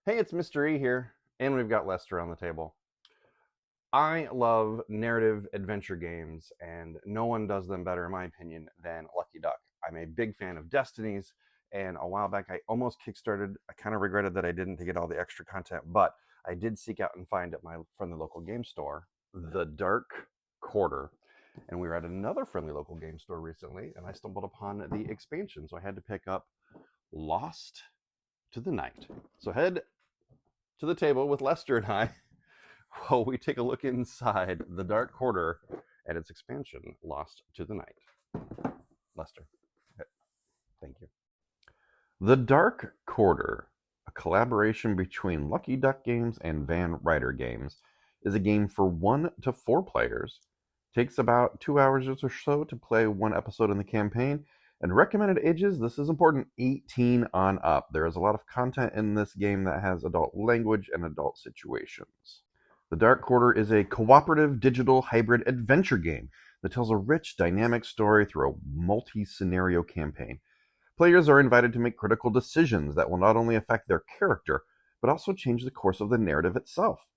Hey, it's Mr. E here, and we've got Lester on the table. I love narrative adventure games, and no one does them better, in my opinion, than Lucky Duck. I'm a big fan of Destinies, and a while back I almost kickstarted. I kind of regretted that I didn't to get all the extra content, but I did seek out and find at my friendly local game store, The Dark Quarter. And we were at another friendly local game store recently, and I stumbled upon the expansion, so I had to pick up Lost to the Night. So head to the table with Lester and I while we take a look inside the Dark Quarter and its expansion, Lost to the Night. Lester, thank you. The Dark Quarter, a collaboration between Lucky Duck Games and Van Ryder Games, is a game for 1 to 4 players. Takes about 2 hours or so to play one episode in the campaign, and recommended ages, this is important, 18 on up. There is a lot of content in this game that has adult language and adult situations. The Dark Quarter is a cooperative digital hybrid adventure game that tells a rich, dynamic story through a multi-scenario campaign. Players are invited to make critical decisions that will not only affect their character, but also change the course of the narrative itself.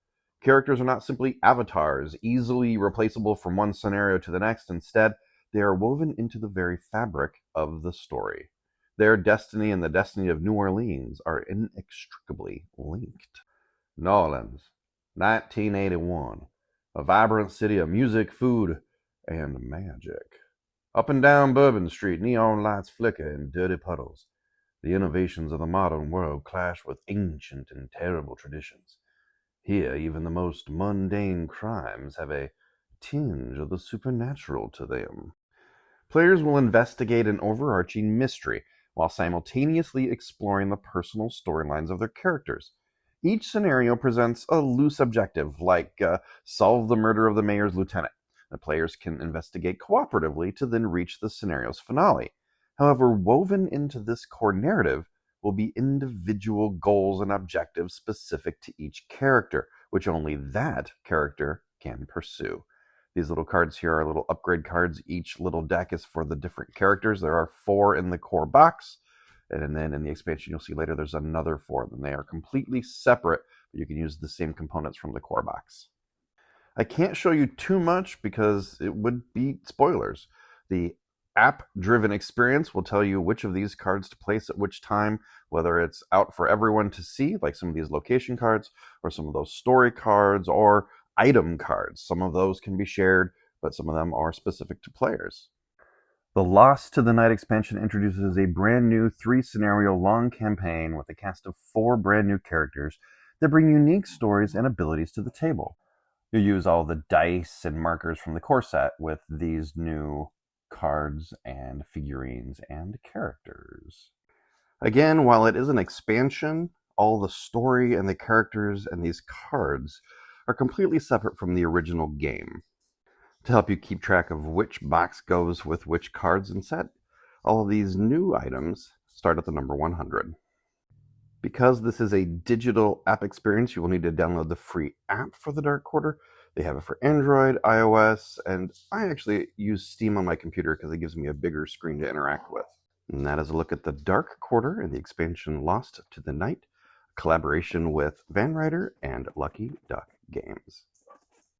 Characters are not simply avatars, easily replaceable from one scenario to the next. Instead, they are woven into the very fabric of the story. Their destiny and the destiny of New Orleans are inextricably linked. New Orleans, 1981. A vibrant city of music, food, and magic. Up and down Bourbon Street, neon lights flicker in dirty puddles. The innovations of the modern world clash with ancient and terrible traditions. Here, even the most mundane crimes have a tinge of the supernatural to them. Players will investigate an overarching mystery while simultaneously exploring the personal storylines of their characters. Each scenario presents a loose objective, like solve the murder of the mayor's lieutenant. The players can investigate cooperatively to then reach the scenario's finale. However, woven into this core narrative will be individual goals and objectives specific to each character, which only that character can pursue. These little cards here are little upgrade cards. Each little deck is for the different characters. There are 4 in the core box, and then in the expansion you'll see later there's another 4 of them. They are completely separate, but you can use the same components from the core box. I can't show you too much because it would be spoilers. The app-driven experience will tell you which of these cards to place at which time, whether it's out for everyone to see, like some of these location cards, or some of those story cards, or item cards. Some of those can be shared, but some of them are specific to players. The Lost to the Night expansion introduces a brand new 3-scenario long campaign with a cast of 4 brand new characters that bring unique stories and abilities to the table. You use all the dice and markers from the core set with these new cards and figurines and characters. Again, while it is an expansion, all the story and the characters and these cards are completely separate from the original game. To help you keep track of which box goes with which cards and set, all of these new items start at the number 100. Because this is a digital app experience, you will need to download the free app for the Dark Quarter. They have it for Android, iOS, and I actually use Steam on my computer because it gives me a bigger screen to interact with. And that is a look at the Dark Quarter and the expansion Lost to the Night, a collaboration with Van Ryder and Lucky Duck Games.